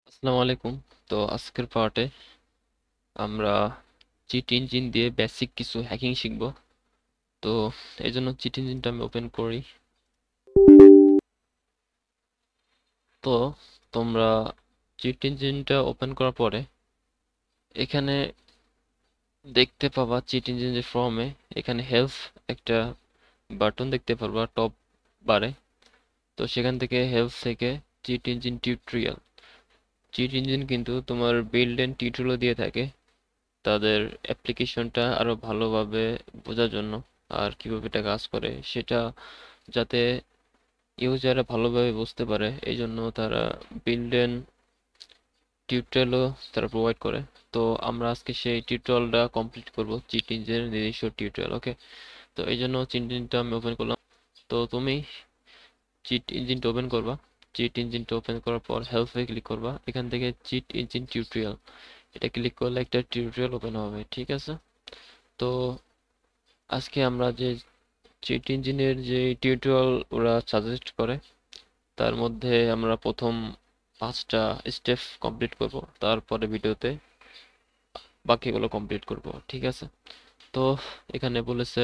আসসালামু আলাইকুম। তো আজকের পার্টে আমরা চিট ইঞ্জিন দিয়ে বেসিক কিছু হ্যাকিং শিখব। তো এই জন্য চিট ইঞ্জিনটা আমি ওপেন করি। তো তোমরা চিট ইঞ্জিনটা ওপেন করার পরে এখানে দেখতে পাবা চিট ইঞ্জিনের ফর্মে এখানে হেল্প একটা বাটন দেখতে পারবা টপ বারে। তো সেখান থেকে হেল্প থেকে cheat engine tutorial. Cheat engine কিন্তু তোমার বিল্ড এন্ড টিউটোরিয়াল দিয়ে থাকে তাদের অ্যাপ্লিকেশনটা আরো ভালোভাবে বোঝার জন্য, আর কিভাবে এটা কাজ করে সেটা যাতে ইউজাররা ভালোভাবে বুঝতে পারে এই জন্য তারা বিল্ড এন্ড টিউটোরিয়ালও তারা প্রোভাইড করে। তো আমরা আজকে সেই টিউটোরিয়ালটা কমপ্লিট করব, চিট ইঞ্জিনের নিজস্ব টিউটোরিয়াল। ওকে, তো এই জন্য চিট ইঞ্জিনটা আমি ওপেন করলাম। তো তুমি চিট ইঞ্জিনটা ওপেন করবা। চিট ইঞ্জিনটা ওপেন করার পর হেল্পে ক্লিক করবা, এখান থেকে চিট ইঞ্জিন টিউটোরিয়াল এটা ক্লিক করলে একটা টিউটোরিয়াল ওপেন হবে। ঠিক আছে, তো আজকে আমরা যে চিট ইঞ্জিনের যে টিউটোরিয়াল ওরা সাজেস্ট করে তার মধ্যে আমরা প্রথম 5টা স্টেপ কমপ্লিট করব, তারপরে ভিডিওতে বাকিগুলো কমপ্লিট করব। ঠিক আছে, তো এখানে বলেছে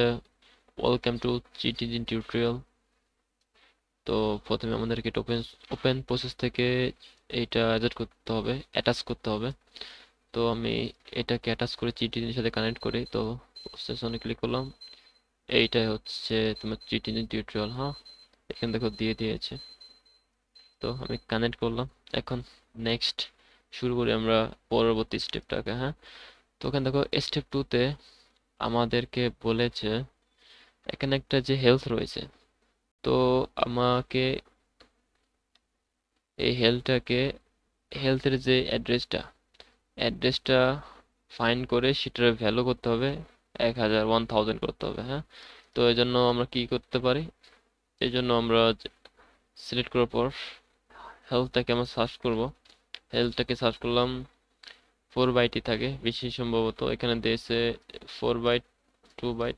welcome to cheat engine tutorial. তো প্রথমে আমাদেরকে এটা ওপেন ওপেন প্রসেস থেকে এইটা অ্যাড করতে হবে, অ্যাটাচ করতে হবে। তো আমি এটাকে অ্যাটাচ করে চিট ইঞ্জিনের সাথে কানেক্ট করি। তো সেশনে ক্লিক করলাম, এইটাই হচ্ছে তোমার চিট ইঞ্জিন টিউটোরিয়াল। হ্যাঁ, এখানে দেখো দিয়ে দিয়েছে। তো আমি কানেক্ট করলাম। এখন নেক্সট শুরু করি আমরা পরবর্তী স্টেপটাকে। হ্যাঁ, তো ওখানে দেখো স্টেপ 2 তে আমাদেরকে বলেছে এখানে একটা যে হেলথ রয়েছে, তো আমাকে এই হেলথের যে অ্যাড্রেসটা ফাইন্ড করে সেটার ভ্যালু করতে হবে 1000 করতে হবে। হ্যাঁ, তো এই জন্য আমরা কি করতে পারি, এই জন্য আমরা সিলেক্ট করার পর হেলথটাকে আমরা সার্চ করব। হেলথটাকে সার্চ করলাম, 4 বাইটই থাকে বেশি সম্ভবত, এখানে দিয়েছে 4 বাইট 2 বাইট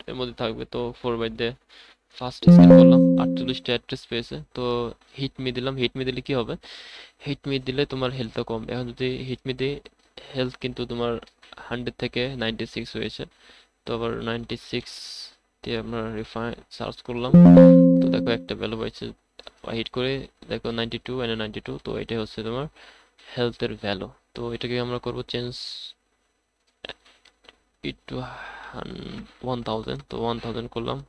এর মধ্যে থাকবে। তো 4 বাইট দিয়ে ফার্স্ট স্ক্যান করলাম, 48টা অ্যাড্রেস পেয়েছে। তো হিটমি দিলাম। হিটমি দিলে কি হবে, হিটমি দিলে তোমার হেলথটা কমবে। এখন যদি হিটমি দিই, হেলথ কিন্তু তোমার 100 থেকে 96 হয়েছে। তো আবার 96 দিয়ে আমরা রিফাইন সার্চ করলাম। তো দেখো একটা ভ্যালু পাইছে, হিট করে দেখো 92 এন্ড 92। তো এটাই হচ্ছে তোমার হেলথের ভ্যালু। তো এটাকে আমরা করব চেঞ্জ ইট টু 1000। তো 1000 করলাম।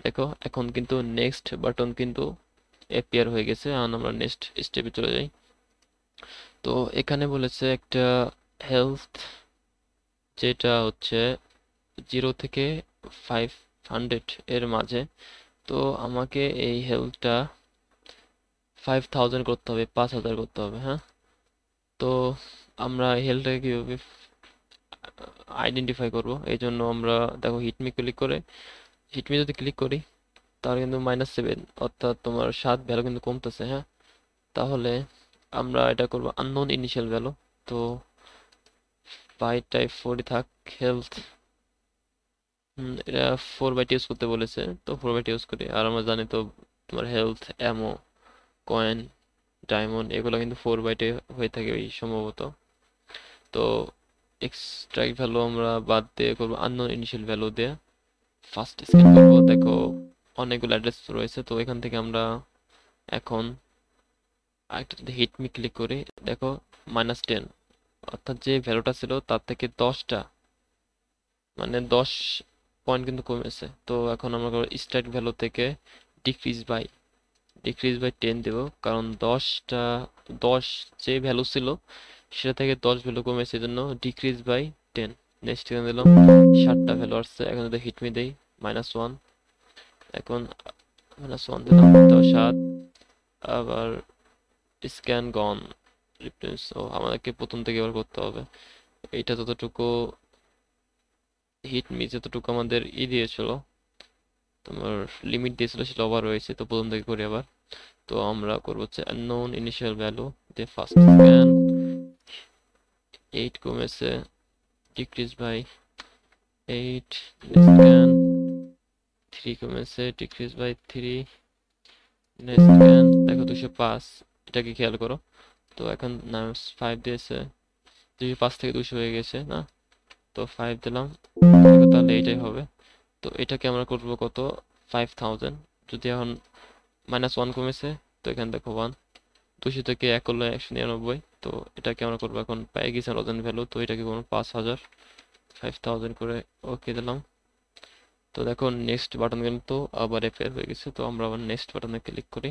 দেখো এখন কিন্তু নেক্সট বাটন কিন্তু অ্যাপিয়ার হয়ে গেছে। এখন আমরা নেক্সট স্টেপে চলে যাই। তো এখানে বলেছে একটা হেলথ যেটা হচ্ছে 0 থেকে 500 এর মাঝে। তো আমাকে এই হেলথটা 5000 করতে হবে, 5000 করতে হবে। হ্যাঁ, তো আমরা হেলথটাকে কিভাবে আইডেন্টিফাই করব, এই জন্য আমরা দেখো হিটমি ক্লিক করে, হিটমি যদি ক্লিক করি তাহলে কিন্তু -7 অর্থাৎ তোমার 7 ভ্যালু কিন্তু কমতেছে। হ্যাঁ, তাহলে আমরা এটা করব আননোন ইনিশিয়াল ভ্যালু। তো বাই টাইপ 4 থাক হেলথ, এটা 4 বাইট ইউজ করতে বলেছে। তো 4 বাইট ইউজ করি। আর আমরা জানি তো তোমার হেলথ, অ্যামো, কয়েন, ডায়মন্ড এগুলো কিন্তু 4 বাইটে হয়ে থাকে ওই সম্ভবত। তো এক্সট্রাক্ট ভ্যালু আমরা বাদ দিয়ে করবো আননোন ইনিশিয়াল ভ্যালু দিয়ে ফার্স্ট স্ক্যান করবো। দেখো অনেকগুলো অ্যাড্রেস রয়েছে। তো এখান থেকে আমরা এখন আরেকটা যদি হিট মি ক্লিক করি, দেখো -10 অর্থাৎ যে ভ্যালুটা ছিল তার থেকে 10টা মানে 10 পয়েন্ট কিন্তু কমেছে। তো এখন আমরা স্ট্রাইক ভ্যালু থেকে ডিক্রিজ বাই 10 দেব, কারণ 10 যে ভ্যালু ছিল সেটা থেকে 10 ভ্যালু কমেছে, এই জন্য ডিক্রিজ বাই 10। নেক্সট এখানে দিলাম 7টা ভ্যালু আসছে। এখন যদি হিট মি দেই -1, এখন -1 দিলাম। তো 7 আবার স্ক্যান গন রিপ্লেস। ও আমাদেরকে প্রথম থেকে এবার করতে হবে। এইটা যতটুকু হিট মি যতটুকু আমাদের দিয়েছিল, তোমার লিমিট দিয়েছিল সেটা ওভার হয়েছে। তো প্রথম থেকে করি আবার। তো আমরা করবো হচ্ছে unknown initial value দিয়ে ফার্স্ট স্ক্যান 8 কমেছে, ডিক্রিজ বাই 8 স্ক্যান 3 কমেছে, ডিক্রিজ বাই 3 নেক্সট স্ক্যান দেখো 205। এটাকে খেয়াল করো, তো এখন 5 দিয়েছে, 5 থেকে 200 হয়ে গেছে না, তো 5 দিলাম, তাহলে এইটাই হবে। তো এটাকে আমরা করব কত, 5000। যদি এখন -1 কমেছে, তো এখানে দেখো 1, 200 থেকে 1 করলে 199। তো এটাকে আমরা করবো, এখন পেয়ে গেছি রজন ভ্যালু, তো এটাকে করবো 5000, 5000 করে ওকে দিলাম। তো দেখো নেক্সট বাটন কিন্তু আবার অ্যাপেয়ার হয়ে গেছে। তো আমরা আবার নেক্সট বাটনে ক্লিক করি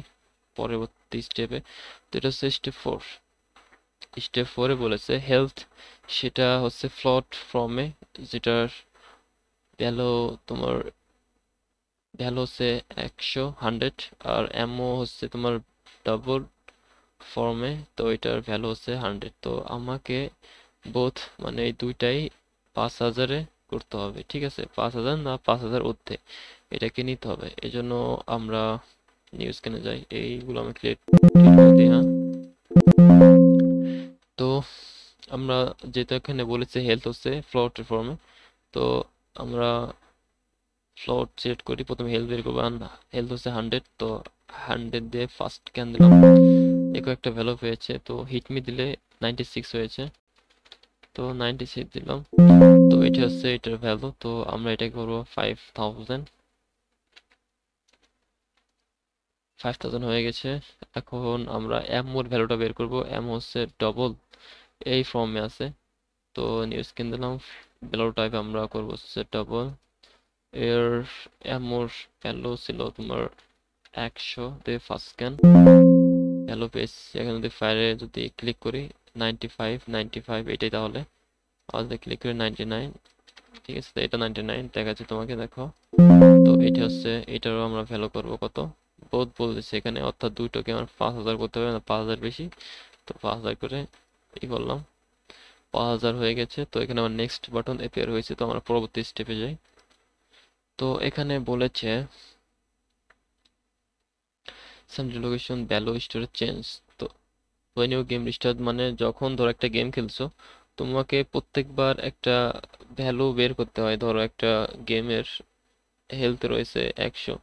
পরবর্তী স্টেপে। তো এটা হচ্ছে স্টেপ 4। স্টেপ 4-এ বলেছে হেলথ, সেটা হচ্ছে ফ্লট ফর্মে, যেটার ভ্যালু তোমার ভ্যালু হচ্ছে 100, আর এমও হচ্ছে তোমার ডাবল ফর্মে, তো এটার ভ্যালু হচ্ছে 100। তো আমাকে বোথ মানে এই দুইটাই 5000-এ করতে হবে, ঠিক আছে, 5000 না 5000 ঊর্ধ্বে এটাকে নিতে হবে। এই জন্য আমরা নিউ স্ক্রিনে যাই, এইগুলো আমি ক্লিক করে দিই। হ্যাঁ, তো আমরা যেহেতু এখানে বলেছে হেলথ হচ্ছে ফ্লোট ফর্মে, তো আমরা ফ্লোট সিলেক্ট করি, প্রথমে হেলথ বের করবো, হেলথ হচ্ছে 100, তো 100 দিয়ে ফার্স্ট ক্যান দিলাম, এরকম একটা ভ্যালু পেয়েছে। তো হিটমি দিলে 96 হয়েছে, তো 96 দিলাম। তো এটা হচ্ছে এটার ভ্যালু, তো আমরা এটা করবো 5000। 5000 হয়ে গেছে। এখন আমরা এর ভ্যালুটা বের করব, এম হচ্ছে ডবল এই ফর্মে আছে। তো নিউ স্ক্রিন দিলাম, ভ্যালু টাইপ আমরা করবো হচ্ছে ডবল। এর এমওর ভ্যালু ছিল তোমার 100 দিয়ে ফার্স্ট স্ক্যান ভ্যালু পেয়েছি। এখানে যদি ফায়ারে যদি ক্লিক করি 95 95 এটাই, তাহলে আবার ক্লিক করি 99, ঠিক আছে, তো এটা 99 দেখাচ্ছে তোমাকে, দেখো। তো এটা হচ্ছে, এটারও আমরা ভ্যালু করব কত, বোধ বলতেছে এখানে, অর্থাৎ দুটোকে আমার 5000 করতে হবে না, 5000 বেশি, তো 5000 করে ই করলাম, 5000 হয়ে গেছে। তো এখানে আমার নেক্সট বাটন অ্যাপিয়ার হয়েছে, তো আমরা পরবর্তী স্টেপে যাই। তো এখানে বলেছে সাম লোকেশন ভ্যালু স্টোরেজ চেঞ্জ। তো when you game restart মানে যখন ধরো একটা গেম খেলছো, তোমাকে প্রত্যেকবার একটা ভ্যালু বের করতে হয়। ধরো একটা গেমের হেলথ রয়েছে 100,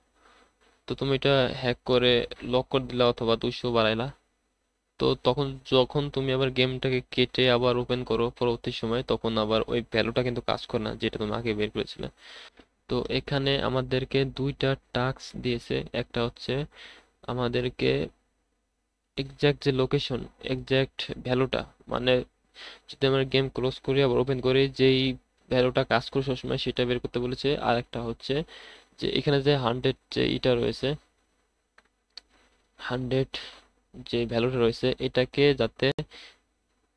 তো তুমি এটা হ্যাক করে লক করে দিলা অথবা 200 বাড়াইলা, তো তখন যখন তুমি আবার গেমটাকে কেটে আবার ওপেন করো পরবর্তী সময়, তখন আবার ওই ভ্যালুটা কিন্তু কাজ করে না যেটা তুমি আগে বের করেছিলে। তো এখানে আমাদেরকে দুইটা টাস্ক দিয়েছে, একটা হচ্ছে আমাদেরকে এক্সাক্ট যে লোকেশন, এক্সাক্ট ভ্যালুটা, মানে যদি আমরা গেম ক্লোজ করি আবার ওপেন করি যেই ভ্যালুটা কাজ করে সবসময় সেটা বের করতে বলেছে। আর একটা হচ্ছে যে এখানে যে 100 যে ইটা রয়েছে, 100 যে ভ্যালুটা রয়েছে এটাকে যাতে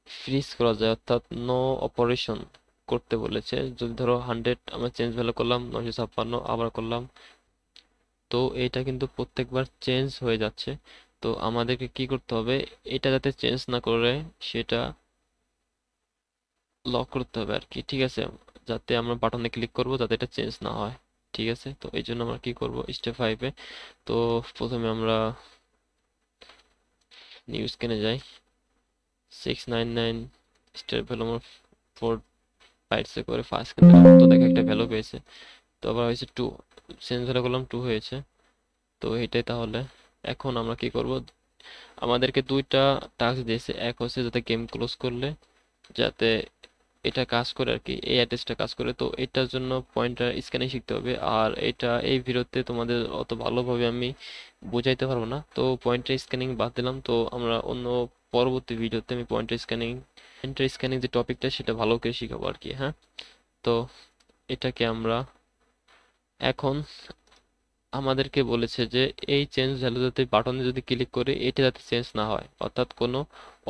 ফ্রিজ করা যায়, অর্থাৎ নো অপারেশন করতে বলেছে। যদি ধরো 100 আমরা চেঞ্জ ভ্যালু করলাম 956 আবার করলাম, তো এটা কিন্তু প্রত্যেকবার চেঞ্জ হয়ে যাচ্ছে। তো আমাদেরকে কি করতে হবে, এটা যাতে চেঞ্জ না করে সেটা লক করতে হবে আর কি, ঠিক আছে, যাতে আমরা বাটনে ক্লিক করব যাতে এটা চেঞ্জ না হয়, ঠিক আছে। তো এই জন্য আমরা কি করব, স্টেপ 5-এ, তো প্রথমে আমরা নিউ স্ক্রিনে যাই, 699 স্টেপ ভ্যালু আমার 4 বাইটসে করে ফার্স্ট স্ক্যান দিলাম, তো দেখো একটা ভ্যালু পেয়েছে। তো আবার হয়েছে 2, চেঞ্জ ভ্যালু করলাম 2 হয়েছে। তো এটাই তাহলে, এখন আমরা কি করব, আমাদেরকে দুইটা টাস্ক দিয়েছে, এক হচ্ছে যাতে গেম ক্লোজ করলে যাতে এটা কাজ করে আর কি, এই অ্যাড্রেসটা কাজ করে। তো এটার জন্য পয়েন্টার স্ক্যানিং শিখতে হবে, আর এটা এই ভিডিওতে তোমাদের অত ভালোভাবে আমি বোঝাইতে পারবো না, তো পয়েন্টার স্ক্যানিং বাদ দিলাম। তো আমরা অন্য পরবর্তী ভিডিওতে আমি পয়েন্টার স্ক্যানিং যে টপিকটা সেটা ভালো করে শিখাবো আর কি। হ্যাঁ, তো এটাকে আমরা এখন আমাদেরকে বলেছে যে এই চেঞ্জ ভ্যালু যাতে বাটনে যদি ক্লিক করে এটা যাতে চেঞ্জ না হয়, অর্থাৎ কোনো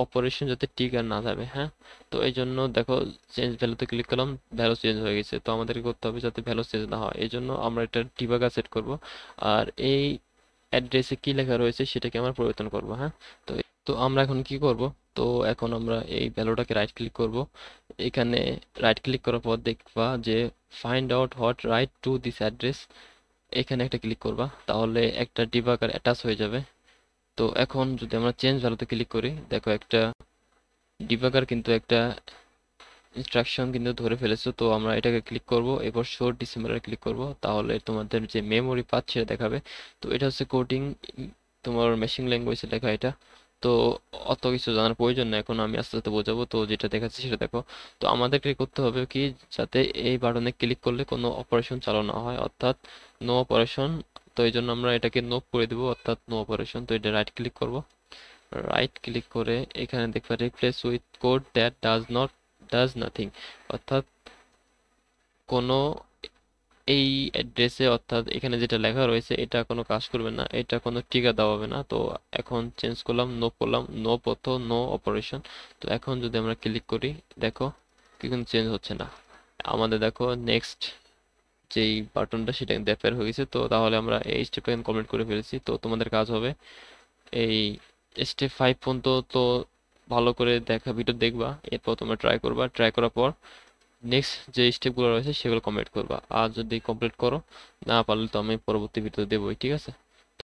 অপারেশন যাতে ট্রিগার না যাবে। হ্যাঁ, তো এই জন্য দেখো চেঞ্জ ভ্যালুতে ক্লিক করলাম, ভ্যালু চেঞ্জ হয়ে গেছে। তো আমাদেরকে করতে হবে যাতে ভ্যালু চেঞ্জ না হয়, এই জন্য আমরা এটা ডিবাগার সেট করব, আর এই অ্যাড্রেসে কি লেখা রয়েছে সেটাকে আমরা পরিবর্তন করব। হ্যাঁ, তো তো আমরা এখন কি করব, তো এখন আমরা এই ভ্যালুটাকে রাইট ক্লিক করব, এখানে রাইট ক্লিক করার পর দেখবা যে find out what right to this address, এখানে একটা ক্লিক করবা, তাহলে একটা ডিবাগার অ্যাটাচ হয়ে যাবে। তো এখন যদি আমরা চেঞ্জ ভ্যালুতে ক্লিক করি, দেখো একটা ডিবাগার কিন্তু একটা ইনস্ট্রাকশন কিন্তু ধরে ফেলেছো। তো আমরা এটাকে ক্লিক করব, এরপর শো ডিসেম্বরে ক্লিক করব, তাহলে তোমাদের যে মেমোরি পাথ সেটা দেখাবে। তো এটা হচ্ছে কোডিং, তোমার মেশিন ল্যাঙ্গুয়েজে লেখা এটা। তো অত কিছু জানার প্রয়োজন নেই, এখন আমি আস্তে আস্তে বোঝাবো। তো যেটা দেখাচ্ছি সেটা দেখো। তো আমাদেরকে করতে হবে কি, যাতে এই বাটনে ক্লিক করলে কোনো অপারেশন চালু না হয়, অর্থাৎ নো অপারেশন। তো এই জন্য আমরা এটাকে নো করে দেবো, অর্থাৎ নো অপারেশন। তো এটা রাইট ক্লিক করব, রাইট ক্লিক করে এখানে দেখবা replace with code that does nothing, অর্থাৎ কোনো এই অ্যাড্রেসে, অর্থাৎ এখানে যেটা লেখা রয়েছে এটা কোনো কাজ করবে না, এটা কোনো টিকা দেওয়া হবে না। তো এখন চেঞ্জ করলাম, নো করলাম, নো পথ, নো অপারেশন। তো এখন যদি আমরা ক্লিক করি, দেখো কি কিন্তু চেঞ্জ হচ্ছে না। আমাদের দেখো নেক্সট যেই বাটনটা সেটা কিন্তু অ্যাপেয়ার হয়ে গেছে। তো তাহলে আমরা এই স্টেপটা কিন্তু কমপ্লিট করে ফেলেছি। তো তোমাদের কাজ হবে এই স্টেপ 5 পর্যন্ত তো ভালো করে দেখা ভিডিও দেখবা, এরপর তোমরা ট্রাই করবা, ট্রাই করার পর নেক্সট যে স্টেপগুলো রয়েছে সেগুলো কমপ্লিট করবা। আর যদি কমপ্লিট করো না পারলে তো আমি পরবর্তী ভিডিও দেবোই, ঠিক আছে?